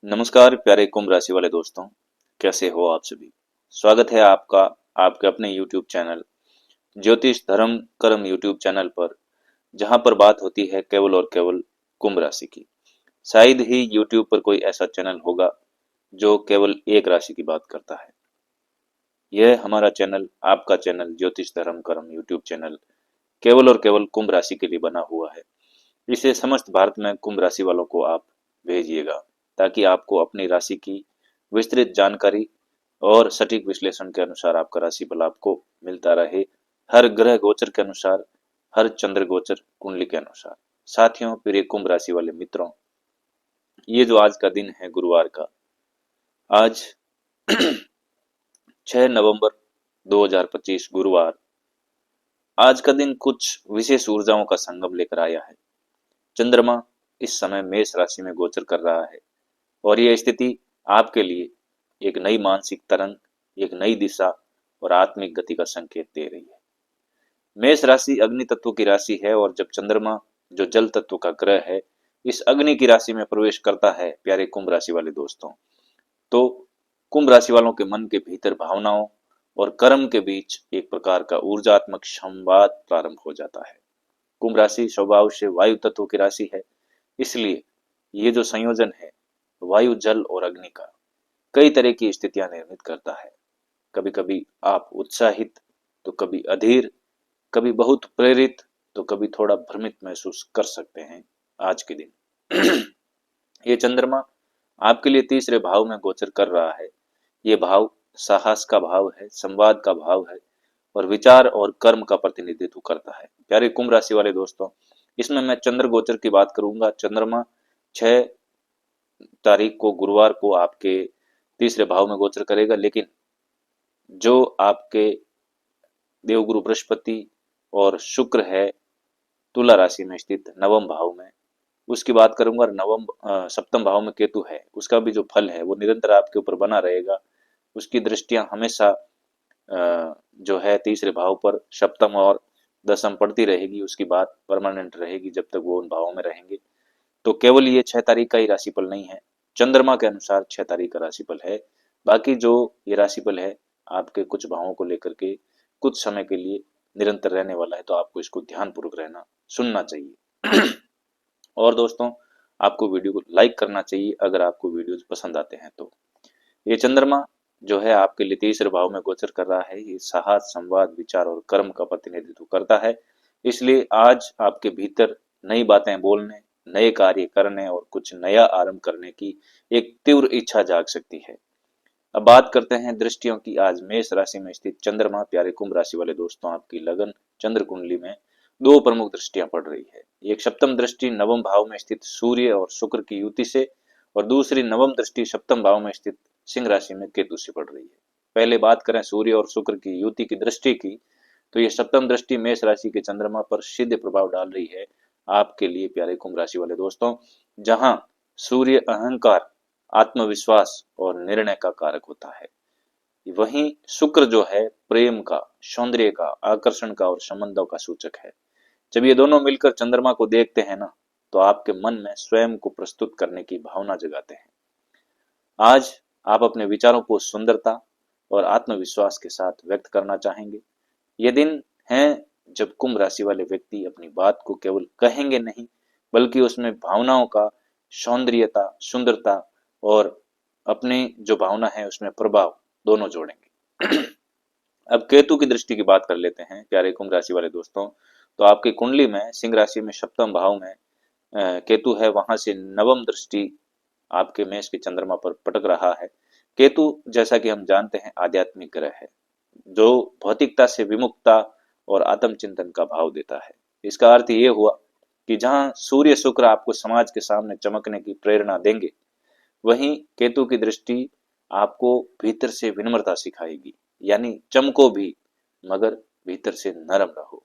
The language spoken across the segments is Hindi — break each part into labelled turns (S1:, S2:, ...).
S1: नमस्कार प्यारे कुंभ राशि वाले दोस्तों, कैसे हो आप सभी। स्वागत है आपका आपके अपने YouTube चैनल ज्योतिष धर्म कर्म YouTube चैनल पर, जहां पर बात होती है केवल और केवल कुंभ राशि की। शायद ही YouTube पर कोई ऐसा चैनल होगा जो केवल एक राशि की बात करता है। यह हमारा चैनल, आपका चैनल ज्योतिष धर्म कर्म YouTube चैनल केवल और केवल कुंभ राशि के लिए बना हुआ है। इसे समस्त भारत में कुंभ राशि वालों को आप भेजिएगा, ताकि आपको अपनी राशि की विस्तृत जानकारी और सटीक विश्लेषण के अनुसार आपका राशिफल आपको मिलता रहे, हर ग्रह गोचर के अनुसार, हर चंद्र गोचर कुंडली के अनुसार। साथियों, प्रिय कुंभ राशि वाले मित्रों, ये जो आज का दिन है गुरुवार का, आज 6 नवंबर 2025 गुरुवार, आज का दिन कुछ विशेष ऊर्जाओं का संगम लेकर आया है। चंद्रमा इस समय मेष राशि में गोचर कर रहा है और यह स्थिति आपके लिए एक नई मानसिक तरंग, एक नई दिशा और आत्मिक गति का संकेत दे रही है। मेष राशि अग्नि तत्व की राशि है और जब चंद्रमा, जो जल तत्व का ग्रह है, इस अग्नि की राशि में प्रवेश करता है प्यारे कुंभ राशि वाले दोस्तों, तो कुंभ राशि वालों के मन के भीतर भावनाओं और कर्म के बीच एक प्रकार का ऊर्जात्मक संवाद प्रारंभ हो जाता है। कुंभ राशि स्वभाव से वायु तत्व की राशि है, इसलिए ये जो संयोजन है वायु जल और अग्नि का, कई तरह की स्थितियां निर्मित करता है। कभी कभी आप उत्साहित, तो कभी अधीर, कभी बहुत प्रेरित, तो कभी थोड़ा भ्रमित महसूस कर सकते हैं आज के दिन। ये चंद्रमा आपके लिए तीसरे भाव में गोचर कर रहा है। ये भाव साहस का भाव है, संवाद का भाव है और विचार और कर्म का प्रतिनिधित्व करता है। प्यारे कुंभ राशि वाले दोस्तों, इसमें मैं चंद्र गोचर की बात करूंगा। चंद्रमा 6 तारीख को गुरुवार को आपके तीसरे भाव में गोचर करेगा, लेकिन जो आपके देवगुरु बृहस्पति और शुक्र है तुला राशि में स्थित नवम भाव में, उसकी बात करूंगा। सप्तम भाव में केतु है, उसका भी जो फल है वो निरंतर आपके ऊपर बना रहेगा। उसकी दृष्टियां हमेशा जो है तीसरे भाव पर सप्तम और दसम पड़ती रहेगी। उसकी बात परमानेंट रहेगी जब तक वो उन भावों में रहेंगे। तो केवल ये 6 तारीख का ही राशिफल नहीं है, चंद्रमा के अनुसार 6 तारीख का राशिफल है। बाकी जो ये राशिफल है आपके कुछ भावों को लेकर के कुछ समय के लिए निरंतर रहने वाला है, तो आपको इसको ध्यानपूर्वक रहना सुनना चाहिए। और दोस्तों, आपको वीडियो को लाइक करना चाहिए अगर आपको वीडियोज पसंद आते हैं तो। ये चंद्रमा जो है आपके लिए तीसरे भाव में गोचर कर रहा है। ये साहस, संवाद, विचार और कर्म का प्रतिनिधित्व करता है। इसलिए आज आपके भीतर नई बातें बोलने, नए कार्य करने और कुछ नया आरंभ करने की एक तीव्र इच्छा जाग सकती है। अब बात करते हैं दृष्टियों की। आज मेष राशि में स्थित चंद्रमा प्यारे कुंभ राशि वाले दोस्तों आपकी लगन चंद्र कुंडली में दो प्रमुख दृष्टियां पड़ रही है। एक सप्तम दृष्टि नवम भाव में स्थित सूर्य और शुक्र की युति से, और दूसरी नवम दृष्टि सप्तम भाव में स्थित सिंह राशि में केतु से पड़ रही है। पहले बात करें सूर्य और शुक्र की युति की दृष्टि की, तो ये सप्तम दृष्टि मेष राशि के चंद्रमा पर सीधे प्रभाव डाल रही है आपके लिए प्यारे कुंभ राशि वाले दोस्तों। जहां सूर्य अहंकार, आत्मविश्वास और निर्णय का कारक होता है, वहीं शुक्र जो है प्रेम का, सौंदर्य का, आकर्षण का और संबंधों का सूचक है। जब ये दोनों मिलकर चंद्रमा को देखते हैं ना, तो आपके मन में स्वयं को प्रस्तुत करने की भावना जगाते हैं। आज आप अपने विचारों को सुंदरता और आत्मविश्वास के साथ व्यक्त करना चाहेंगे। ये दिन है जब कुंभ राशि वाले व्यक्ति अपनी बात को केवल कहेंगे नहीं, बल्कि उसमें भावनाओं का, सौंदर्यता, सुंदरता और अपनी जो भावना है उसमें प्रभाव दोनों जोड़ेंगे। अब केतु की दृष्टि की बात कर लेते हैं प्यारे कुंभ राशि वाले दोस्तों। तो आपकी कुंडली में सिंह राशि में सप्तम भाव में केतु है, वहां से नवम दृष्टि आपके मेष के चंद्रमा पर पटक रहा है। केतु जैसा कि हम जानते हैं आध्यात्मिक ग्रह है, जो भौतिकता से विमुक्तता और आत्मचिंतन का भाव देता है। इसका अर्थ ये हुआ कि जहां सूर्य शुक्र आपको समाज के सामने चमकने की प्रेरणा देंगे, वहीं केतु की दृष्टि आपको भीतर से विनम्रता सिखाएगी, यानी चमको भी मगर भीतर से नरम रहो।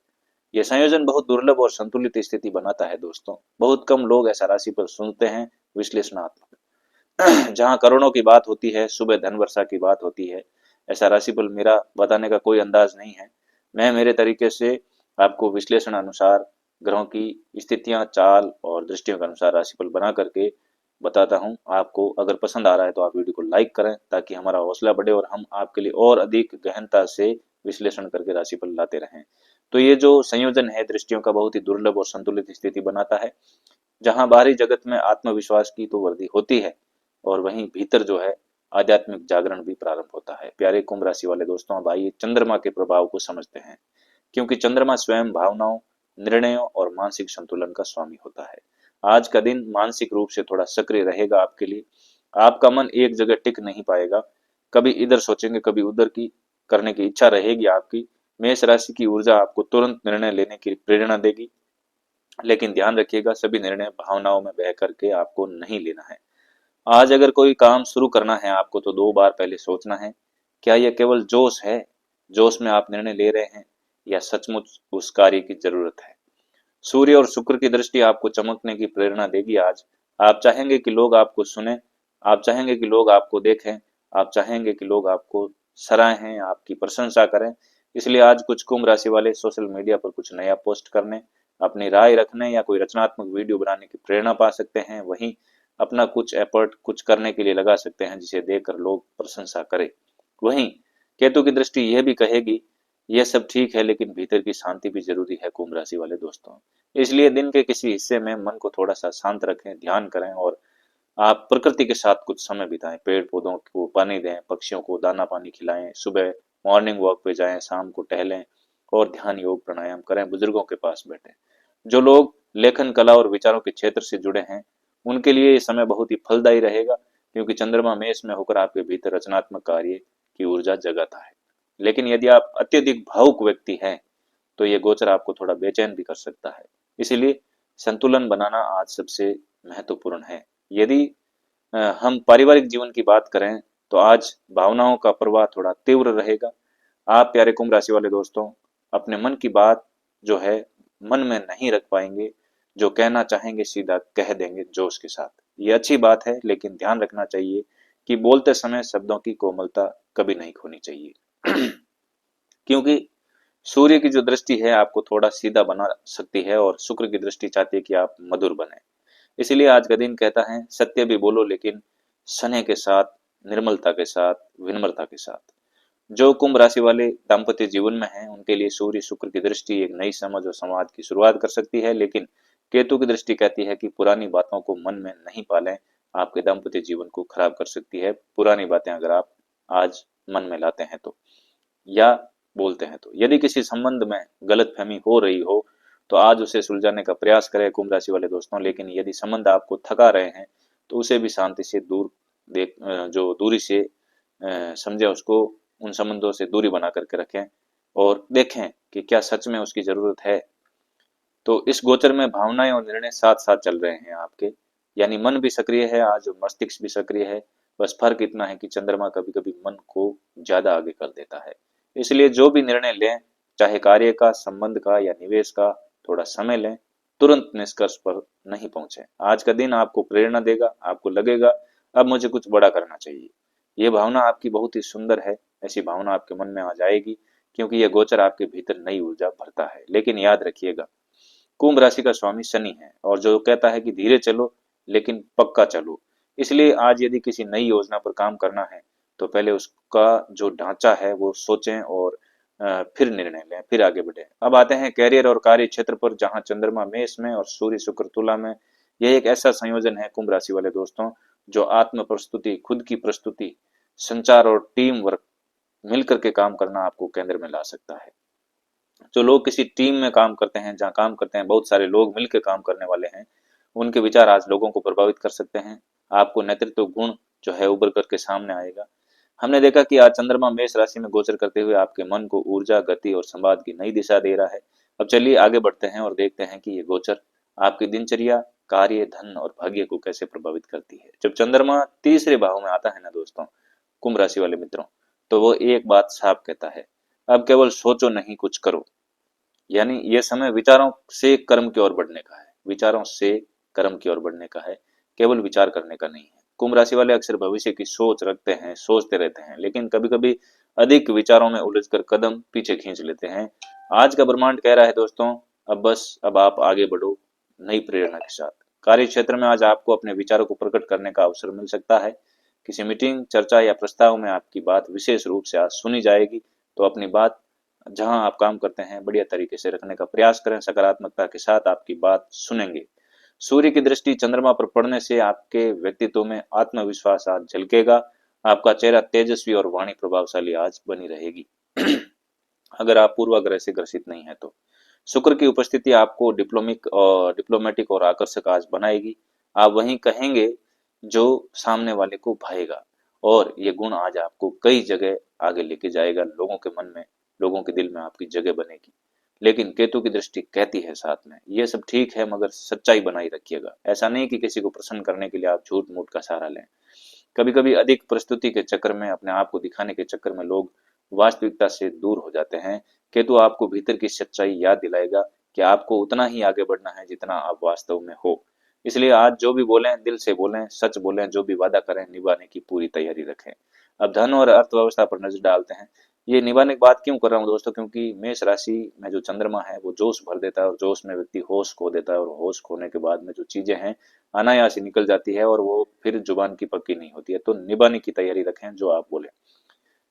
S1: यह संयोजन बहुत दुर्लभ और संतुलित स्थिति बनाता है दोस्तों। बहुत कम लोग ऐसा राशि पर सुनते हैं विश्लेषणात्मक। जहां करोड़ों की बात होती है, सुबह धन वर्षा की बात होती है, ऐसा राशिफल मेरा बताने का कोई अंदाज नहीं है। मैं मेरे तरीके से आपको विश्लेषण अनुसार, ग्रहों की स्थितियां, चाल और दृष्टियों के अनुसार राशिफल बना करके बताता हूं। आपको अगर पसंद आ रहा है तो आप वीडियो को लाइक करें ताकि हमारा हौसला बढ़े और हम आपके लिए और अधिक गहनता से विश्लेषण करके राशिफल लाते रहें। तो ये जो संयोजन है दृष्टियों का बहुत ही दुर्लभ और संतुलित स्थिति बनाता है, जहां बाहरी जगत में आत्मविश्वास की तो वृद्धि होती है और वहीं भीतर जो है आध्यात्मिक जागरण भी प्रारंभ होता है। प्यारे कुंभ राशि वाले दोस्तों, अब आइए चंद्रमा के प्रभाव को समझते हैं, क्योंकि चंद्रमा स्वयं भावनाओं, निर्णयों और मानसिक संतुलन का स्वामी होता है। आज का दिन मानसिक रूप से थोड़ा सक्रिय रहेगा आपके लिए। आपका मन एक जगह टिक नहीं पाएगा, कभी इधर सोचेंगे कभी उधर की करने की इच्छा रहेगी आपकी। मेष राशि की ऊर्जा आपको तुरंत निर्णय लेने की प्रेरणा देगी, लेकिन ध्यान रखिएगा सभी निर्णय भावनाओं में बह करके आपको नहीं लेना है। आज अगर कोई काम शुरू करना है आपको तो 2 बार पहले सोचना है, क्या यह केवल जोश है, जोश में आप निर्णय ले रहे हैं, या सचमुच उस कार्य की जरूरत है। सूर्य और शुक्र की दृष्टि आपको चमकने की प्रेरणा देगी आज। आप चाहेंगे कि लोग आपको सुने, आप चाहेंगे कि लोग आपको देखें, आप चाहेंगे कि लोग आपको सराहें, आपकी प्रशंसा करें। इसलिए आज कुछ कुंभ राशि वाले सोशल मीडिया पर कुछ नया पोस्ट करने, अपनी राय रखने या कोई रचनात्मक वीडियो बनाने की प्रेरणा पा सकते हैं। वहीं अपना कुछ एफर्ट कुछ करने के लिए लगा सकते हैं जिसे देखकर लोग प्रशंसा करें। वहीं केतु की दृष्टि यह भी कहेगी, यह सब ठीक है लेकिन भीतर की शांति भी जरूरी है कुंभ राशि वाले दोस्तों। इसलिए दिन के किसी हिस्से में मन को थोड़ा सा शांत रखें, ध्यान करें और आप प्रकृति के साथ कुछ समय बिताएं। पेड़ पौधों को पानी दें, पक्षियों को दाना पानी खिलाएं, सुबह मॉर्निंग वॉक पे जाएं, शाम को टहलें और ध्यान योग प्राणायाम करें, बुजुर्गों के पास बैठें। जो लोग लेखन कला और विचारों के क्षेत्र से जुड़े हैं उनके लिए ये समय बहुत ही फलदायी रहेगा, क्योंकि चंद्रमा मेष में होकर आपके भीतर रचनात्मक कार्य की ऊर्जा जगाता है। लेकिन यदि आप अत्यधिक भावुक व्यक्ति हैं तो ये गोचर आपको थोड़ा बेचैन भी कर सकता है। इसीलिए संतुलन बनाना आज सबसे महत्वपूर्ण है। यदि हम पारिवारिक जीवन की बात करें तो आज भावनाओं का प्रवाह थोड़ा तीव्र रहेगा। आप प्यारे कुंभ राशि वाले दोस्तों अपने मन की बात जो है मन में नहीं रख पाएंगे, जो कहना चाहेंगे सीधा कह देंगे जोश के साथ। ये अच्छी बात है, लेकिन ध्यान रखना चाहिए कि बोलते समय शब्दों की कोमलता कभी नहीं खोनी चाहिए। क्योंकि सूर्य की जो दृष्टि है आपको थोड़ा सीधा बना सकती है और शुक्र की दृष्टि चाहती है कि आप मधुर बने। इसीलिए आज का दिन कहता है सत्य भी बोलो लेकिन स्नेह के साथ, निर्मलता के साथ, विनम्रता के साथ। जो कुंभ राशि वाले दाम्पत्य जीवन में हैं उनके लिए सूर्य शुक्र की दृष्टि एक नई समझ और संवाद की शुरुआत कर सकती है, लेकिन केतु की दृष्टि कहती है कि पुरानी बातों को मन में नहीं पालें, आपके दाम्पत्य जीवन को खराब कर सकती है पुरानी बातें अगर आप आज मन में लाते हैं तो, या बोलते हैं तो। यदि किसी संबंध में गलतफहमी हो रही हो तो आज उसे सुलझाने का प्रयास करें कुंभ राशि वाले दोस्तों। लेकिन यदि संबंध आपको थका रहे हैं तो उसे भी शांति से दूर देख जो दूरी से समझे उसको, उन संबंधों से दूरी बना करके रखें और देखें कि क्या सच में उसकी जरूरत है। तो इस गोचर में भावनाएं और निर्णय साथ साथ चल रहे हैं आपके, यानी मन भी सक्रिय है आज और मस्तिष्क भी सक्रिय है। बस फर्क इतना है कि चंद्रमा कभी कभी मन को ज्यादा आगे कर देता है। इसलिए जो भी निर्णय लें, चाहे कार्य का, संबंध का या निवेश का, थोड़ा समय लें, तुरंत निष्कर्ष पर नहीं पहुंचे। आज का दिन आपको प्रेरणा देगा, आपको लगेगा अब मुझे कुछ बड़ा करना चाहिए। ये भावना आपकी बहुत ही सुंदर है, ऐसी भावना आपके मन में आ जाएगी, क्योंकि यह गोचर आपके भीतर नई ऊर्जा भरता है। लेकिन याद रखिएगा कुंभ राशि का स्वामी शनि है और जो कहता है कि धीरे चलो लेकिन पक्का चलो। इसलिए आज यदि किसी नई योजना पर काम करना है तो पहले उसका जो ढांचा है वो सोचें और फिर निर्णय लें, फिर आगे बढ़े। अब आते हैं कैरियर और कार्य क्षेत्र पर, जहां चंद्रमा मेष में और सूर्य शुक्र तुला में। यह एक ऐसा संयोजन है कुंभ राशि वाले दोस्तों जो आत्म प्रस्तुति, खुद की प्रस्तुति, संचार और टीम वर्क मिलकर के काम करना आपको केंद्र में ला सकता है। जो लोग किसी टीम में काम करते हैं, जहाँ काम करते हैं बहुत सारे लोग मिलकर काम करने वाले हैं, उनके विचार आज लोगों को प्रभावित कर सकते हैं। आपको नेतृत्व गुण जो है उभर करके सामने आएगा। हमने देखा कि आज चंद्रमा मेष राशि में गोचर करते हुए आपके मन को ऊर्जा, गति और संवाद की नई दिशा दे रहा है। अब चलिए आगे बढ़ते हैं और देखते हैं कि ये गोचर आपकी दिनचर्या, कार्य, धन और भाग्य को कैसे प्रभावित करती है। जब चंद्रमा तीसरे भाव में आता है ना दोस्तों, कुंभ राशि वाले मित्रों, तो वो एक बात साफ कहता है, अब केवल सोचो नहीं कुछ करो। यानी ये समय विचारों से कर्म की ओर बढ़ने का है, विचारों से कर्म की ओर बढ़ने का है, केवल विचार करने का नहीं है। कुंभ राशि वाले अक्सर भविष्य की सोच रखते हैं, सोचते रहते हैं, लेकिन कभी कभी अधिक विचारों में उलझकर कदम पीछे खींच लेते हैं। आज का ब्रह्मांड कह रहा है दोस्तों, अब बस अब आप आगे बढ़ो नई प्रेरणा के साथ। कार्य क्षेत्र में आज आपको अपने विचारों को प्रकट करने का अवसर मिल सकता है। किसी मीटिंग, चर्चा या प्रस्ताव में आपकी बात विशेष रूप से आज सुनी जाएगी। तो अपनी बात जहां आप काम करते हैं बढ़िया तरीके से रखने का प्रयास करें, सकारात्मकता के साथ आपकी बात सुनेंगे। सूर्य की दृष्टि चंद्रमा पर पड़ने से आपके व्यक्तित्व में आत्मविश्वास आज झलकेगा। आपका चेहरा तेजस्वी और वाणी प्रभावशाली आज बनी रहेगी। अगर आप पूर्वाग्रह से ग्रसित नहीं है तो शुक्र की उपस्थिति आपको डिप्लोमेटिक और आकर्षक आज बनाएगी। आप वहीं कहेंगे जो सामने वाले को भाएगा, और ये गुण आज आपको कई जगह आगे लेके जाएगा। लोगों के मन में, लोगों के दिल में आपकी जगह बनेगी। लेकिन केतु की दृष्टि कहती है साथ में, ये सब ठीक है मगर सच्चाई बनाई रखिएगा। ऐसा नहीं कि किसी को प्रसन्न करने के लिए आप झूठ मूठ का सहारा लें। कभी कभी अधिक प्रस्तुति के चक्कर में, अपने आप को दिखाने के चक्कर में लोग वास्तविकता से दूर हो जाते हैं। केतु आपको भीतर की सच्चाई याद दिलाएगा कि आपको उतना ही आगे बढ़ना है जितना आप वास्तव में हो। इसलिए आज जो भी बोलें दिल से बोलें, सच बोलें, जो भी वादा करें निभाने की पूरी तैयारी रखें। अब धन और अर्थव्यवस्था पर नजर डालते हैं। ये निभाने की बात क्यों कर रहा हूँ दोस्तों, क्योंकि मेष राशि में जो चंद्रमा है वो जोश भर देता है, और जोश में व्यक्ति होश खो देता है, और होश खोने के बाद में जो चीजें हैं अनायास ही निकल जाती है, और वो फिर जुबान की पक्की नहीं होती है। तो निभाने की तैयारी रखें जो आप बोले।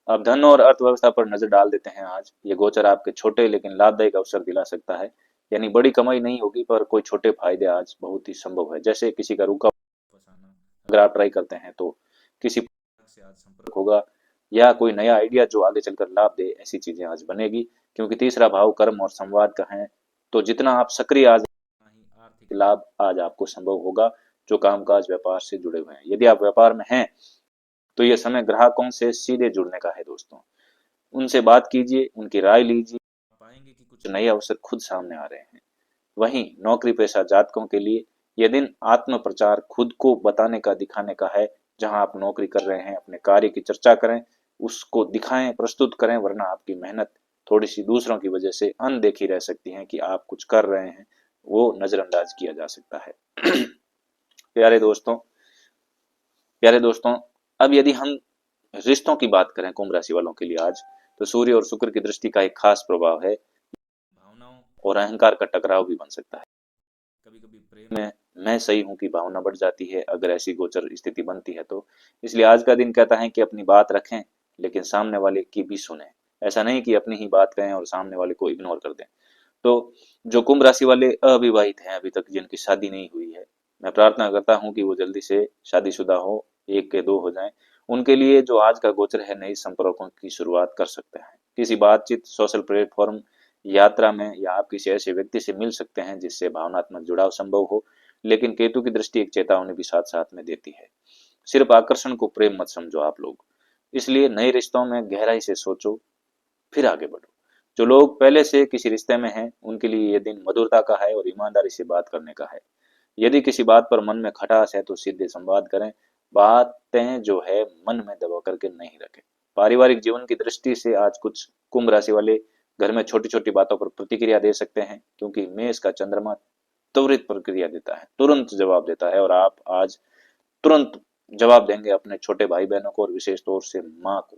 S1: अब धन और अर्थव्यवस्था पर नजर डाल देते हैं। आज ये गोचर आपके छोटे लेकिन लाभदायक अवसर दिला सकता है। यानी बड़ी कमाई नहीं होगी पर कोई छोटे फायदे आज बहुत ही संभव है। जैसे किसी का रुका फंसाना, अगर आप ट्राई करते हैं तो किसी से आज संपर्क होगा, या कोई नया आइडिया जो आगे चलकर लाभ दे, ऐसी चीजें आज बनेगी। क्योंकि तीसरा भाव कर्म और संवाद का है, तो जितना आप सक्रिय आज आर्थिक लाभ आज आपको संभव होगा जो कामकाज व्यापार से जुड़े हुए हैं। यदि आप व्यापार में हैं तो यह समय ग्राहकों से सीधे जुड़ने का है दोस्तों। उनसे बात कीजिए, उनकी राय लीजिए, पाएंगे कि कुछ नए अवसर खुद सामने आ रहे हैं। वहीं नौकरी पेशा जातकों के लिए यह दिन आत्म प्रचार, खुद को बताने का, दिखाने का है। जहां आप नौकरी कर रहे हैं अपने कार्य की चर्चा करें, उसको दिखाएं, प्रस्तुत करें, वरना आपकी मेहनत थोड़ी सी दूसरों की वजह से अनदेखी रह सकती है। कि आप कुछ कर रहे हैं वो नजरअंदाज किया जा सकता है। प्यारे दोस्तों, प्यारे दोस्तों, अब यदि हम रिश्तों की बात करें कुंभ राशि वालों के लिए आज, तो सूर्य और शुक्र की दृष्टि का एक खास प्रभाव है। भावनाओं और अहंकार का टकराव भी बन सकता है। कभी कभी प्रेम में मैं सही हूं की भावना बढ़ जाती है अगर ऐसी गोचर स्थिति बनती है तो। इसलिए आज का दिन कहता है कि अपनी बात रखें लेकिन सामने वाले की भी सुने। ऐसा नहीं कि अपनी ही बात कहें और सामने वाले को इग्नोर कर दें। तो जो कुंभ राशि वाले अविवाहित हैं, अभी तक जिनकी शादी नहीं हुई है, मैं प्रार्थना करता हूं कि वो जल्दी से शादीशुदा हो, एक के दो हो जाएं। उनके लिए जो आज का गोचर है, नई संपर्कों की शुरुआत कर सकते हैं। किसी बातचीत, सोशल प्लेटफॉर्म, यात्रा में, या आप किसी ऐसे व्यक्ति से मिल सकते हैं जिससे भावनात्मक जुड़ाव संभव हो। लेकिन केतु की दृष्टि एक चेतावनी भी साथ साथ में देती है। सिर्फ आकर्षण को प्रेम मत समझो आप लोग। इसलिए नए रिश्तों में गहराई से सोचो, फिर आगे बढ़ो। जो लोग पहले से किसी रिश्ते में हैं उनके लिए यह दिन मधुरता का है और ईमानदारी से बात करने का है। यदि किसी बात पर मन में खटास है तो सीधे संवाद करें। बातें जो है मन में दबा करके नहीं रखें। पारिवारिक जीवन की दृष्टि से आज कुछ कुंभ राशि वाले घर में छोटी छोटी बातों पर प्रतिक्रिया दे सकते हैं, क्योंकि मेष का चंद्रमा त्वरित प्रतिक्रिया देता है, तुरंत जवाब देता है, और आप आज तुरंत जवाब देंगे अपने छोटे भाई बहनों को और विशेष तौर से माँ को।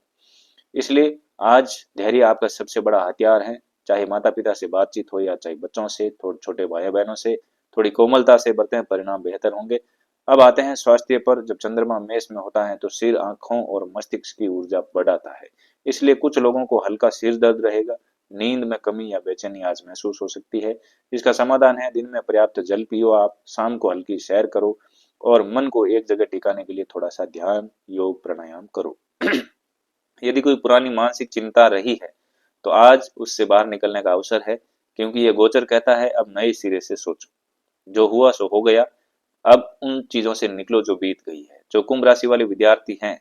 S1: इसलिए आज धैर्य आपका सबसे बड़ा हथियार है। चाहे माता पिता से बातचीत हो या चाहे बच्चों से, थोड़े छोटे भाई बहनों से थोड़ी कोमलता से बरतें, परिणाम बेहतर होंगे। अब आते हैं स्वास्थ्य पर। जब चंद्रमा मेष में होता है तो सिर, आंखों और मस्तिष्क की ऊर्जा बढ़ाता है। इसलिए कुछ लोगों को हल्का सिर दर्द रहेगा, नींद में कमी या बेचैनी आज महसूस हो सकती है। इसका समाधान है, दिन में पर्याप्त जल पियो, आप शाम को हल्की सैर करो, और मन को एक जगह टिकाने के लिए थोड़ा सा ध्यान, योग, प्राणायाम करो। यदि कोई पुरानी मानसिक चिंता रही है तो आज उससे बाहर निकलने का अवसर है, क्योंकि यह गोचर कहता है अब नए सिरे से सोचो। जो हुआ सो हो गया, अब उन चीजों से निकलो जो बीत गई है। जो कुंभ राशि वाले विद्यार्थी हैं,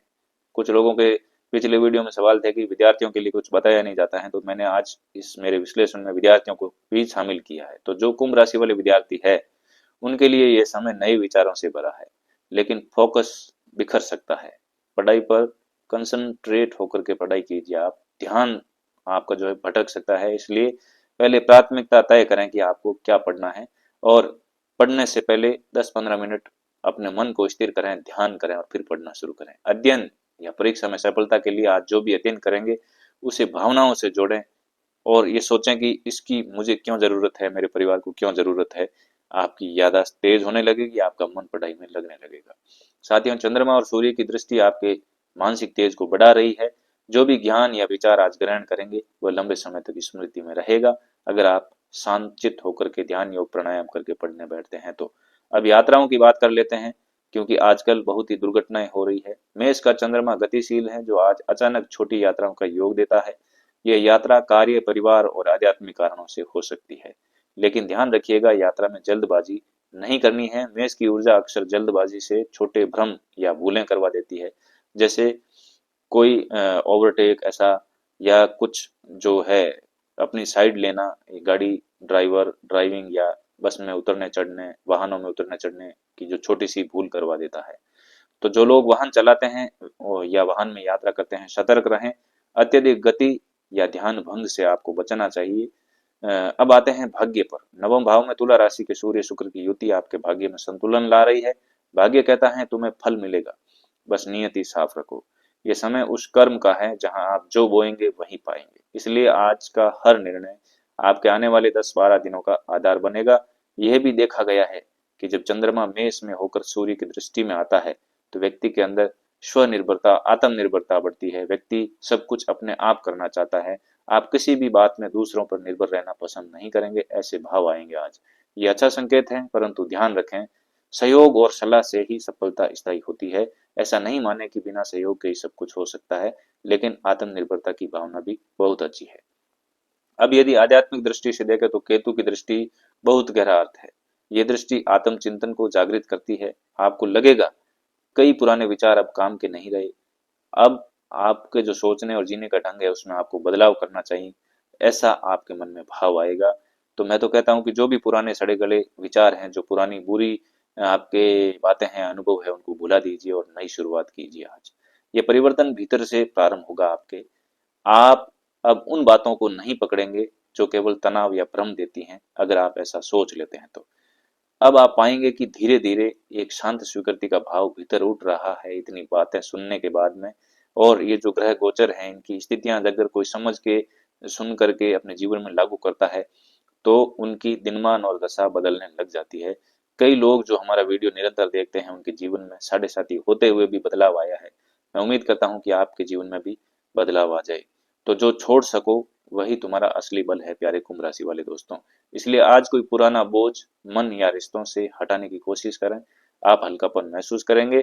S1: कुछ लोगों के पिछले वीडियो में सवाल थे कि विद्यार्थियों के लिए कुछ बताया नहीं जाता है, तो मैंने आज इस मेरे विश्लेषण में विद्यार्थियों को भी शामिल किया है। तो जो कुंभ राशि वाले विद्यार्थी है उनके लिए यह समय नए विचारों से भरा है, लेकिन फोकस बिखर सकता है। पढ़ाई पर कंसंट्रेट होकर के पढ़ाई कीजिए आप, ध्यान आपका जो है भटक सकता है। इसलिए पहले प्राथमिकता तय करें कि आपको क्या पढ़ना है, और पढ़ने से पहले 10-15 मिनट अपने मन को स्थिर करें, ध्यान करें और फिर पढ़ना शुरू करें। अध्ययन या परीक्षा में सफलता के लिए आज जो भी अध्ययन करेंगे उसे भावनाओं से जोड़ें, और ये सोचें कि इसकी मुझे क्यों जरूरत है, मेरे परिवार को क्यों जरूरत है। आपकी याददाश्त तेज होने लगेगी, आपका मन पढ़ाई में लगने लगेगा। साथियों, चंद्रमा और सूर्य की दृष्टि आपके मानसिक तेज को बढ़ा रही है। जो भी ज्ञान या विचार आज ग्रहण करेंगे वह लंबे समय तक स्मृति में रहेगा, अगर आप शांतचित्त होकर के ध्यान योग प्राणायाम करके पढ़ने बैठते हैं तो। अब यात्राओं की बात कर लेते हैं, क्योंकि आजकल बहुत ही दुर्घटनाएं हो रही है। मेष का चंद्रमा गतिशील है, जो आज अचानक छोटी यात्राओं का योग देता है। यह यात्रा कार्य, परिवार और आध्यात्मिक कारणों से हो सकती है, लेकिन ध्यान रखिएगा यात्रा में जल्दबाजी नहीं करनी है। मेष की ऊर्जा अक्सर जल्दबाजी से छोटे भ्रम या भूलें करवा देती है, जैसे कोई ओवरटेक ऐसा, या कुछ जो है अपनी साइड लेना, गाड़ी ड्राइवर ड्राइविंग या बस में उतरने चढ़ने, वाहनों में उतरने चढ़ने की जो छोटी सी भूल करवा देता है। तो जो लोग वाहन चलाते हैं या वाहन में यात्रा करते हैं, सतर्क रहें। अत्यधिक गति या ध्यान भंग से आपको बचना चाहिए। अब आते हैं भाग्य पर। नवम भाव में तुला राशि के सूर्य शुक्र की युति आपके भाग्य में संतुलन ला रही है। भाग्य कहता है तुम्हें फल मिलेगा, बस नियति साफ रखो। ये समय उस कर्म का है जहां आप जो बोएंगे वही पाएंगे, इसलिए आज का हर निर्णय आपके आने वाले 10-12 दिनों का आधार बनेगा। यह भी देखा गया है कि जब चंद्रमा मेष में होकर सूर्य की दृष्टि में आता है तो व्यक्ति के अंदर स्वनिर्भरता, आत्मनिर्भरता बढ़ती है। व्यक्ति सब कुछ अपने आप करना चाहता है। आप किसी भी बात में दूसरों पर निर्भर रहना पसंद नहीं करेंगे, ऐसे भाव आएंगे आज। ये अच्छा संकेत है, परंतु ध्यान रखें, सहयोग और सलाह से ही सफलता स्थायी होती है। ऐसा नहीं माने कि बिना सहयोग के ही सब कुछ हो सकता है, लेकिन आत्मनिर्भरता की भावना भी बहुत अच्छी है। अब यदि आध्यात्मिक दृष्टि से देखें तो केतु की दृष्टि बहुत गहरा अर्थ है। ये दृष्टि आत्मचिंतन को जागृत करती है। आपको लगेगा कई पुराने विचार अब काम के नहीं रहे, अब आपके जो सोचने और जीने का ढंग है उसमें आपको बदलाव करना चाहिए, ऐसा आपके मन में भाव आएगा। तो मैं तो कहता हूं कि जो भी पुराने सड़े गले विचार हैं, जो पुरानी बुरी आपके बातें हैं, अनुभव है, उनको भुला दीजिए और नई शुरुआत कीजिए आज। ये परिवर्तन भीतर से प्रारंभ होगा आपके। आप अब उन बातों को नहीं पकड़ेंगे जो केवल तनाव या भ्रम देती हैं, अगर आप ऐसा सोच लेते हैं तो। अब आप पाएंगे कि धीरे धीरे एक शांत स्वीकृति का भाव भीतर उठ रहा है इतनी बातें सुनने के बाद में। और ये जो ग्रह गोचर हैं, इनकी स्थितियां अगर कोई समझ के सुन करके अपने जीवन में लागू करता है तो उनकी दिनमान और दशा बदलने लग जाती है। कई लोग जो हमारा वीडियो निरंतर देखते हैं उनके जीवन में साढ़े साथी होते हुए भी बदलाव आया है। मैं उम्मीद करता हूं कि आपके जीवन में भी बदलाव आ जाए। तो जो छोड़ सको वही तुम्हारा असली बल है, प्यारे कुंभ राशि वाले दोस्तों। इसलिए आज कोई पुराना बोझ मन या रिश्तों से हटाने की कोशिश करें, आप हल्कापन महसूस करेंगे।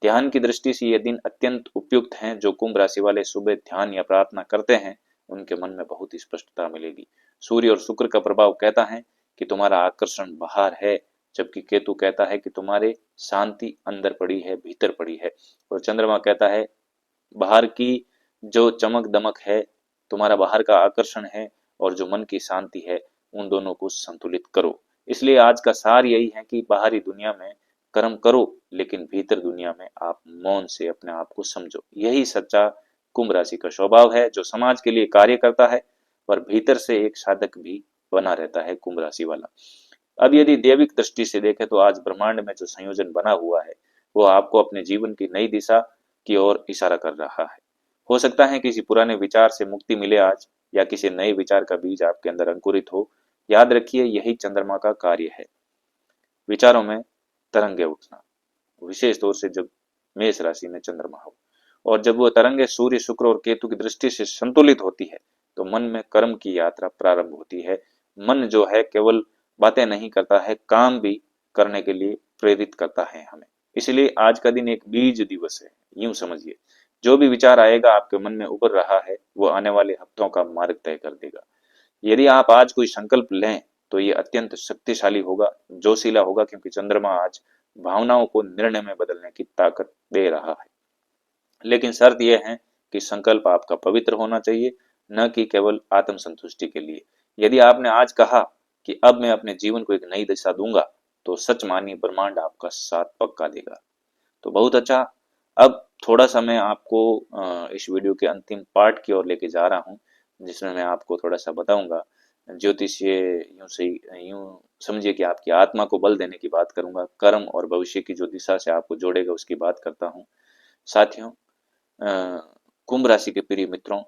S1: ध्यान की दृष्टि से ये दिन अत्यंत उपयुक्त हैं। जो कुंभ राशि वाले सुबह ध्यान या प्रार्थना करते हैं उनके मन में बहुत स्पष्टता मिलेगी। सूर्य और शुक्र का प्रभाव कहता है कि तुम्हारा आकर्षण बाहर है, जबकि केतु कहता है कि तुम्हारे शांति अंदर पड़ी है, भीतर पड़ी है। और चंद्रमा कहता है बाहर की जो चमक दमक है, तुम्हारा बाहर का आकर्षण है, और जो मन की शांति है, उन दोनों को संतुलित करो। इसलिए आज का सार यही है कि बाहरी दुनिया में कर्म करो, लेकिन भीतर दुनिया में आप मौन से अपने आप को समझो। यही सच्चा कुंभ राशि का स्वभाव है, जो समाज के लिए कार्य करता है पर भीतर से एक साधक भी बना रहता है कुंभ राशि वाला। अब यदि दैविक दृष्टि से देखें तो आज ब्रह्मांड में जो संयोजन बना हुआ है वो आपको अपने जीवन की नई दिशा की ओर इशारा कर रहा है। हो सकता है किसी पुराने विचार से मुक्ति मिले आज, या किसी नए विचार का बीज आपके अंदर अंकुरित हो। याद रखिए, यही चंद्रमा का कार्य है, विचारों में तरंगे उठना, विशेष तौर से जब मेष राशि में चंद्रमा हो। और जब वो तरंगे सूर्य शुक्र और केतु की दृष्टि से संतुलित होती है तो मन में कर्म की यात्रा प्रारंभ होती है। मन जो है केवल बातें नहीं करता है, काम भी करने के लिए प्रेरित करता है हमें। इसलिए आज का दिन एक बीज दिवस है, यूं समझिए। जो भी विचार आएगा आपके मन में उभर रहा है वो आने वाले हफ्तों का मार्ग तय कर देगा। यदि आप आज कोई संकल्प लें तो ये अत्यंत शक्तिशाली होगा, जोशीला होगा, क्योंकि चंद्रमा आज भावनाओं को निर्णय में बदलने की ताकत दे रहा है। लेकिन शर्त यह है कि संकल्प आपका पवित्र होना चाहिए, न कि केवल आत्म संतुष्टि के लिए। यदि आपने आज कहा कि अब मैं अपने जीवन को एक नई दिशा दूंगा, तो सच मानिए ब्रह्मांड आपका साथ पक्का देगा। तो बहुत अच्छा। अब थोड़ा सा मैं आपको इस वीडियो के अंतिम पार्ट की ओर लेके जा रहा हूँ, जिसमें मैं आपको थोड़ा सा बताऊंगा ज्योतिषीय, यूं से यूं समझिए कि आपकी आत्मा को बल देने की बात करूंगा। कर्म और भविष्य की जो दिशा से आपको जोड़ेगा उसकी बात करता हूँ। साथियों, कुंभ राशि के प्रिय मित्रों,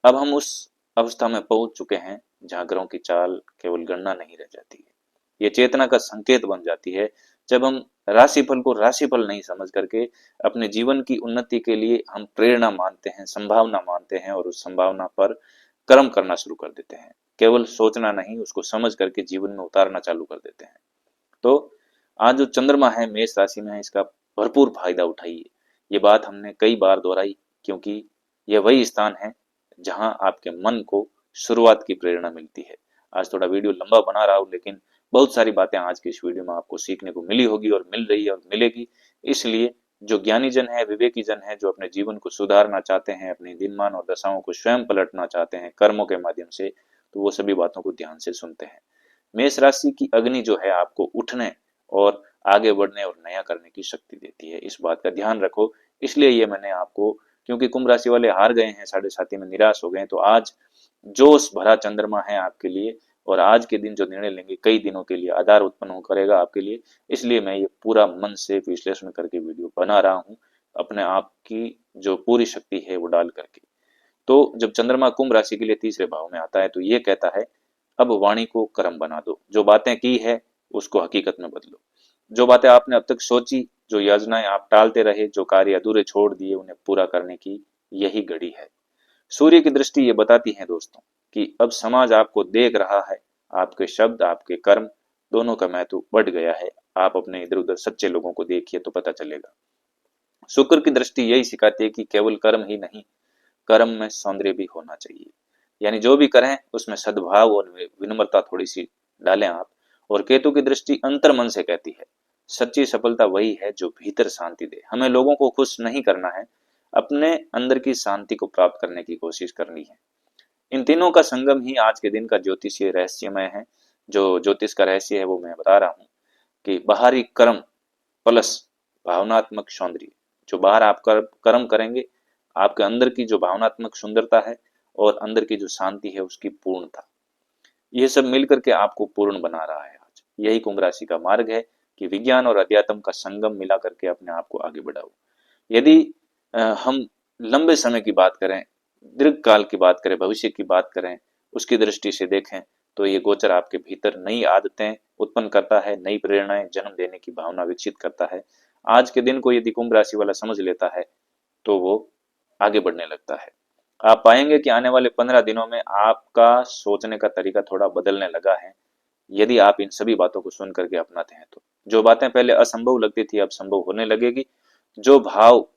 S1: अब हम उस अवस्था में पहुंच चुके हैं जहां ग्रहों की चाल केवल गणना नहीं रह जाती है, ये चेतना का संकेत बन जाती है जब हम राशिफल को राशिफल नहीं समझ करके अपने जीवन की उन्नति के लिए हम प्रेरणा मानते हैं, संभावना मानते हैं और उस संभावना पर कर्म करना शुरू कर देते हैं। केवल सोचना नहीं, उसको समझ करके जीवन में उतारना चालू कर देते हैं। तो आज जो चंद्रमा है मेष राशि में है, इसका भरपूर फायदा उठाइए। ये बात हमने कई बार दोहराई, क्योंकि यह वही स्थान है जहां आपके मन को शुरुआत की प्रेरणा मिलती है। आज थोड़ा वीडियो लंबा बना रहा हूं, लेकिन बहुत सारी बातें आज की इस वीडियो में आपको सीखने को मिली होगी और मिल रही है और मिलेगी। इसलिए जो ज्ञानी जन है, विवेकी जन है, जो अपने जीवन को सुधारना चाहते हैं, अपने दिनमान और दशाओं को स्वयं पलटना चाहते हैं कर्मों के माध्यम से, तो वो सभी बातों को ध्यान से सुनते हैं। मेष राशि की अग्नि जो है आपको उठने और आगे बढ़ने और नया करने की शक्ति देती है, इस बात का ध्यान रखो। इसलिए ये मैंने आपको, क्योंकि कुंभ राशि वाले हार गए हैं, साढ़े साथी में निराश हो गए हैं, तो आज जोश भरा चंद्रमा है आपके लिए और आज के दिन जो निर्णय लेंगे कई दिनों के लिए आधार उत्पन्न करेगा आपके लिए। इसलिए मैं ये पूरा मन से विश्लेषण करके वीडियो बना रहा हूँ, अपने आप की जो पूरी शक्ति है वो डाल करके। तो जब चंद्रमा कुंभ राशि के लिए तीसरे भाव में आता है तो ये कहता है, अब वाणी को कर्म बना दो, जो बातें की है उसको हकीकत में बदलो। जो बातें आपने अब तक सोची, जो योजनाएं आप टालते रहे, जो कार्य अधूरे छोड़ दिए, उन्हें पूरा करने की यही घड़ी है। सूर्य की दृष्टि ये बताती है दोस्तों कि अब समाज आपको देख रहा है, आपके शब्द, आपके कर्म दोनों का महत्व बढ़ गया है। आप अपने इधर उधर सच्चे लोगों को देखिए तो पता चलेगा। शुक्र की दृष्टि यही सिखाती है कि केवल कर्म ही नहीं, कर्म में सौंदर्य भी होना चाहिए। यानी जो भी करें उसमें सद्भाव और विनम्रता थोड़ी सी डालें आप। और केतु की दृष्टि अंतर मन से कहती है, सच्ची सफलता वही है जो भीतर शांति दे। हमें लोगों को खुश नहीं करना है, अपने अंदर की शांति को प्राप्त करने की कोशिश करनी है। इन तीनों का संगम ही आज के दिन का ज्योतिषीय रहस्यमय है। जो ज्योतिष का रहस्य है वो मैं बता रहा हूँ कि बाहरी कर्म प्लस भावनात्मक सौंदर्य। जो बाहर आप कर्म करेंगे, आपके अंदर की जो भावनात्मक सुंदरता है और अंदर की जो शांति है उसकी पूर्णता, ये सब मिलकर के आपको पूर्ण बना रहा है। आज यही कुंभ राशि का मार्ग है कि विज्ञान और अध्यात्म का संगम मिला करके अपने आप को आगे बढ़ाओ। यदि हम लंबे समय की बात करें, दीर्घ काल की बात करें, भविष्य की बात करें, उसकी दृष्टि से देखें तो ये गोचर आपके भीतर नई आदतें उत्पन्न करता है, नई प्रेरणाएं जन्म देने की भावना विकसित करता है। आज के दिन को यदि कुंभ राशि वाला समझ लेता है तो वो आगे बढ़ने लगता है। आप पाएंगे कि आने वाले 15 दिनों में आपका सोचने का तरीका थोड़ा बदलने लगा है, यदि आप इन सभी बातों को सुन करके अपनाते हैं तो। जो बातें पहले असंभव लगती थी अब संभव होने लगेगी। जो भाव,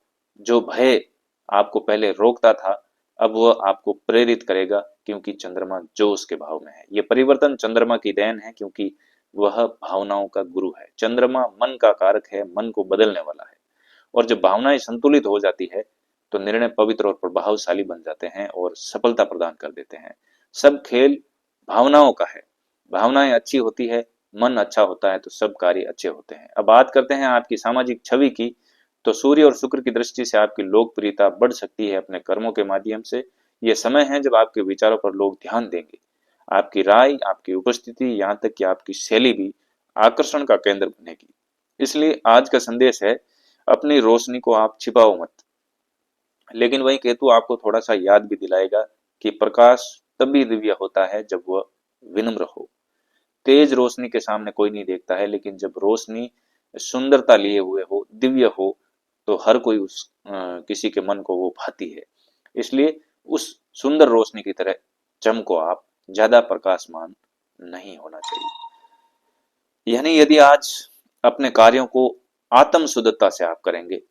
S1: जो भय आपको पहले रोकता था, अब वह आपको प्रेरित करेगा, क्योंकि चंद्रमा जो उसके भाव में है। ये परिवर्तन चंद्रमा की देन है, क्योंकि वह भावनाओं का गुरु है। चंद्रमा मन का कारक है, मन को बदलने वाला है। और जब भावनाएं संतुलित हो जाती है तो निर्णय पवित्र और प्रभावशाली बन जाते हैं और सफलता प्रदान कर देते हैं। सब खेल भावनाओं का है। भावनाएं अच्छी होती है, मन अच्छा होता है तो सब कार्य अच्छे होते हैं। अब बात करते हैं आपकी सामाजिक छवि की, तो सूर्य और शुक्र की दृष्टि से आपकी लोकप्रियता बढ़ सकती है अपने कर्मों के माध्यम से। यह समय है जब आपके विचारों पर लोग ध्यान देंगे। आपकी राय, आपकी उपस्थिति, यहाँ तक कि आपकी शैली भी आकर्षण का केंद्र बनेगी। इसलिए आज का संदेश है, अपनी रोशनी को आप छिपाओ मत। लेकिन वही केतु आपको थोड़ा सा याद भी दिलाएगा कि प्रकाश तभी दिव्य होता है जब वह विनम्र हो। तेज रोशनी के सामने कोई नहीं देखता है, लेकिन जब रोशनी सुंदरता लिए हुए हो, दिव्य हो, तो हर कोई उस किसी के मन को वो भाती है। इसलिए उस सुंदर रोशनी की तरह चमको आप, ज्यादा प्रकाशमान नहीं होना चाहिए। यानी यदि आज अपने कार्यों को आत्म शुद्धता से आप करेंगे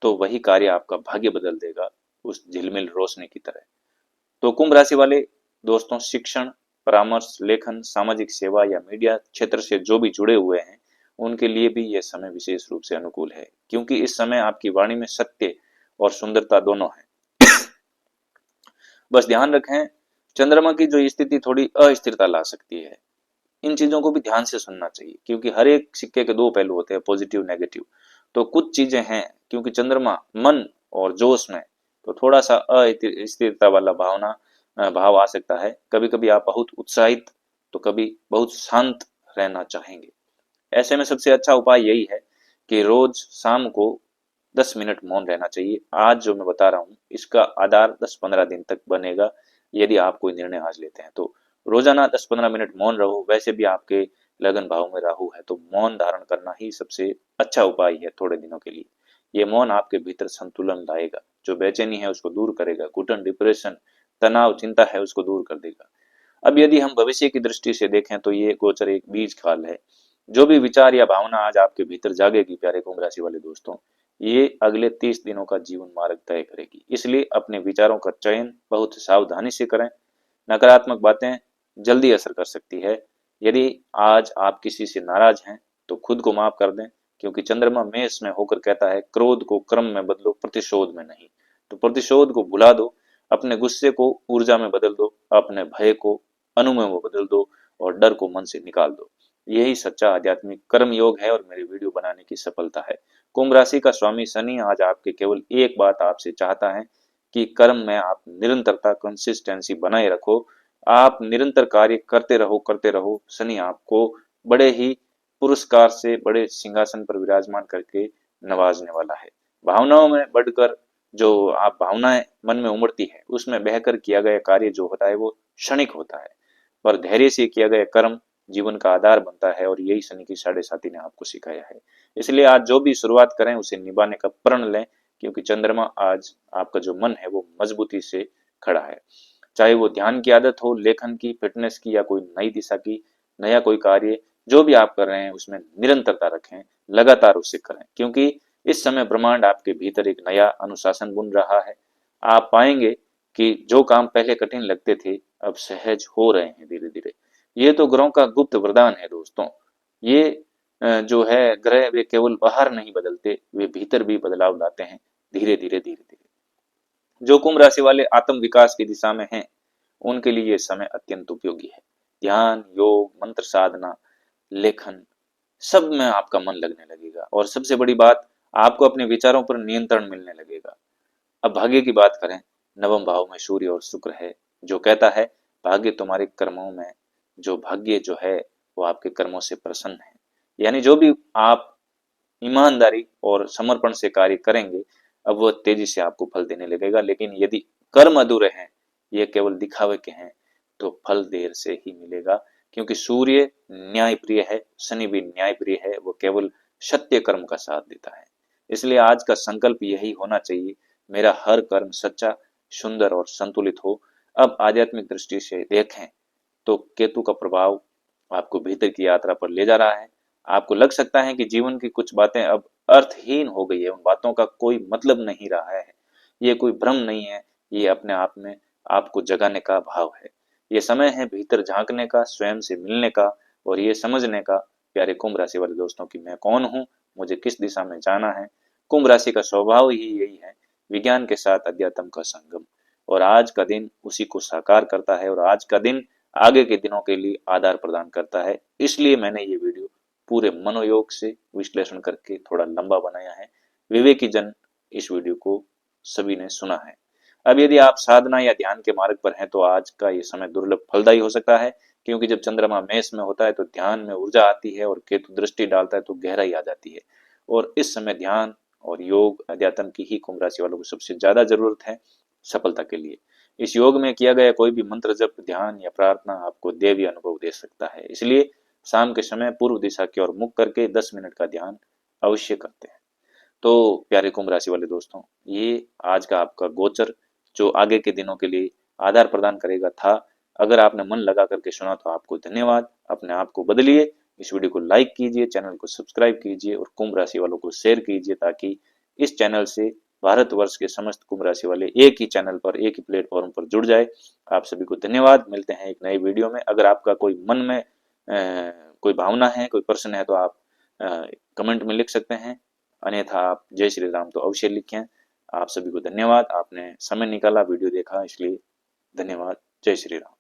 S1: तो वही कार्य आपका भाग्य बदल देगा, उस झिलमिल रोशनी की तरह। तो कुंभ राशि वाले दोस्तों, शिक्षण, परामर्श, लेखन, सामाजिक सेवा या मीडिया क्षेत्र से जो भी जुड़े हुए हैं, उनके लिए भी यह समय विशेष रूप से अनुकूल है, क्योंकि इस समय आपकी वाणी में सत्य और सुंदरता दोनों है। बस ध्यान रखें, चंद्रमा की जो स्थिति थोड़ी अस्थिरता ला सकती है। इन चीजों को भी ध्यान से सुनना चाहिए, क्योंकि हर एक सिक्के के दो पहलू होते हैं, पॉजिटिव नेगेटिव। तो कुछ चीजें हैं, क्योंकि चंद्रमा मन और जोश में, तो थोड़ा सा अस्थिरता वाला भाव आ सकता है। कभी कभी आप बहुत उत्साहित तो कभी बहुत शांत रहना चाहेंगे। ऐसे में सबसे अच्छा उपाय यही है कि रोज शाम को 10 मिनट मौन रहना चाहिए। आज जो मैं बता रहा हूँ इसका आधार 10-15 दिन तक बनेगा, यदि आप कोई निर्णय आज लेते हैं तो। रोजाना 10-15 मिनट मौन रहो। वैसे भी आपके लगन भाव में राहु है तो मौन धारण करना ही सबसे अच्छा उपाय है थोड़े दिनों के लिए। ये मौन आपके भीतर संतुलन लाएगा, जो बेचैनी है उसको दूर करेगा, घुटन, डिप्रेशन, तनाव, चिंता है उसको दूर कर देगा। अब यदि हम भविष्य की दृष्टि से देखें तो ये गोचर एक बीज काल है। जो भी विचार या भावना आज आपके भीतर जागेगी प्यारे कुंभ राशि वाले दोस्तों, ये अगले 30 दिनों का जीवन मार्ग तय करेगी। इसलिए अपने विचारों का चयन बहुत सावधानी से करें। नकारात्मक बातें जल्दी असर कर सकती है। यदि आज आप किसी से नाराज हैं तो खुद को माफ कर दें, क्योंकि चंद्रमा मेष में होकर कहता है क्रोध को क्रम में बदलो, प्रतिशोध में नहीं। तो प्रतिशोध को भुला दो, अपने गुस्से को ऊर्जा में बदल दो, अपने भय को अनुमय में बदल दो और डर को मन से निकाल दो। यही सच्चा आध्यात्मिक कर्म योग है और मेरी वीडियो बनाने की सफलता है। कुंभ राशि का स्वामी शनि आज आपके केवल एक बात आपसे चाहता है कि कर्म में आप निरंतरता, कंसिस्टेंसी बनाए रखो। आप निरंतर कार्य करते रहो। शनि आपको बड़े ही पुरस्कार से, बड़े सिंहासन पर विराजमान करके नवाजने वाला है। भावनाओं में बढ़कर जो आप भावनाएं मन में उमड़ती है, उसमें बहकर किया गया कार्य जो होता है वो क्षणिक होता है, पर धैर्य से किया गया कर्म जीवन का आधार बनता है और यही शनि की साढ़े साथी ने आपको सिखाया है। इसलिए आज जो भी शुरुआत करें उसे निभाने का प्रण लें, क्योंकि चंद्रमा आज आपका जो मन है वो मजबूती से खड़ा है। चाहे वो ध्यान की आदत हो, लेखन की, फिटनेस की या कोई नई दिशा की, नया कोई कार्य जो भी आप कर रहे हैं उसमें निरंतरता रखें, लगातार उसे करें, क्योंकि इस समय ब्रह्मांड आपके भीतर एक नया अनुशासन बुन रहा है। आप पाएंगे कि जो काम पहले कठिन लगते थे अब सहज हो रहे हैं धीरे धीरे। ये तो ग्रहों का गुप्त वरदान है दोस्तों। ये जो है ग्रह वे केवल बाहर नहीं बदलते, वे भीतर भी बदलाव लाते हैं धीरे धीरे। जो कुंभ राशि वाले आत्म विकास की दिशा में हैं, उनके लिए ये समय अत्यंत उपयोगी है। ध्यान, योग, मंत्र साधना, लेखन, सब में आपका मन लगने लगेगा और सबसे बड़ी बात, आपको अपने विचारों पर नियंत्रण मिलने लगेगा। अब भाग्य की बात करें, नवम भाव में सूर्य और शुक्र है, जो कहता है भाग्य तुम्हारे कर्मों में, जो भाग्य जो है वो आपके कर्मों से प्रसन्न है। यानी जो भी आप ईमानदारी और समर्पण से कार्य करेंगे, अब वह तेजी से आपको फल देने लगेगा। लेकिन यदि कर्म अधूरे हैं, ये केवल दिखावे के हैं, तो फल देर से ही मिलेगा, क्योंकि सूर्य न्याय प्रिय है, शनि भी न्याय प्रिय है, वो केवल सत्य कर्म का साथ देता है। इसलिए आज का संकल्प यही होना चाहिए, मेरा हर कर्म सच्चा, सुंदर और संतुलित हो। अब आध्यात्मिक दृष्टि से देखें तो केतु का प्रभाव आपको भीतर की यात्रा पर ले जा रहा है। आपको लग सकता है कि जीवन की कुछ बातें अब अर्थहीन हो गई है, उन बातों का कोई मतलब नहीं रहा है। ये कोई भ्रम नहीं है, ये अपने आप में आपको जगाने का भाव है। ये समय है भीतर झांकने का, स्वयं से मिलने का और ये समझने का प्यारे कुंभ राशि वाले दोस्तों कि मैं कौन हूँ, मुझे किस दिशा में जाना है। कुंभ राशि का स्वभाव ही यही है, विज्ञान के साथ अध्यात्म का संगम। और आज का दिन उसी को साकार करता है और आज का दिन आगे के दिनों के लिए आधार प्रदान करता है। इसलिए मैंने ये वीडियो पूरे मनोयोग से विश्लेषण करके थोड़ा लंबा बनाया है। विवेकी जन इस वीडियो को सभी ने सुना है। अब यदि आप साधना या ध्यान के मार्ग पर हैं तो आज का ये समय दुर्लभ फलदायी हो सकता है, क्योंकि जब चंद्रमा मेष में होता है तो ध्यान में ऊर्जा आती है और केतु दृष्टि डालता है तो गहराई आ जाती है। और इस समय ध्यान और योग, अध्यात्म की ही कुंभ राशि वालों को सबसे ज्यादा जरूरत है सफलता के लिए। इस योग में किया गया कोई भी मंत्र जप, ध्यान या प्रार्थना आपको दैवीय अनुभव दे सकता है। इसलिए शाम के समय पूर्व दिशा की ओर मुख करके 10 मिनट का ध्यान अवश्य करते हैं। तो प्यारे कुंभ राशि वाले दोस्तों, ये आज का आपका गोचर जो आगे के दिनों के लिए आधार प्रदान करेगा था। अगर आपने मन लगा करके सुना तो आपको धन्यवाद। अपने आप को बदलिए, इस वीडियो को लाइक कीजिए, चैनल को सब्सक्राइब कीजिए और कुंभ राशि वालों को शेयर कीजिए, ताकि इस चैनल से भारतवर्ष के समस्त कुंभ राशि वाले एक ही चैनल पर, एक ही प्लेटफॉर्म पर जुड़ जाए। आप सभी को धन्यवाद। मिलते हैं एक नए वीडियो में। अगर आपका कोई मन में कोई भावना है, कोई प्रश्न है तो आप कमेंट में लिख सकते हैं, अन्यथा आप जय श्री राम तो अवश्य लिखें। आप सभी को धन्यवाद, आपने समय निकाला, वीडियो देखा, इसलिए धन्यवाद। जय श्री राम।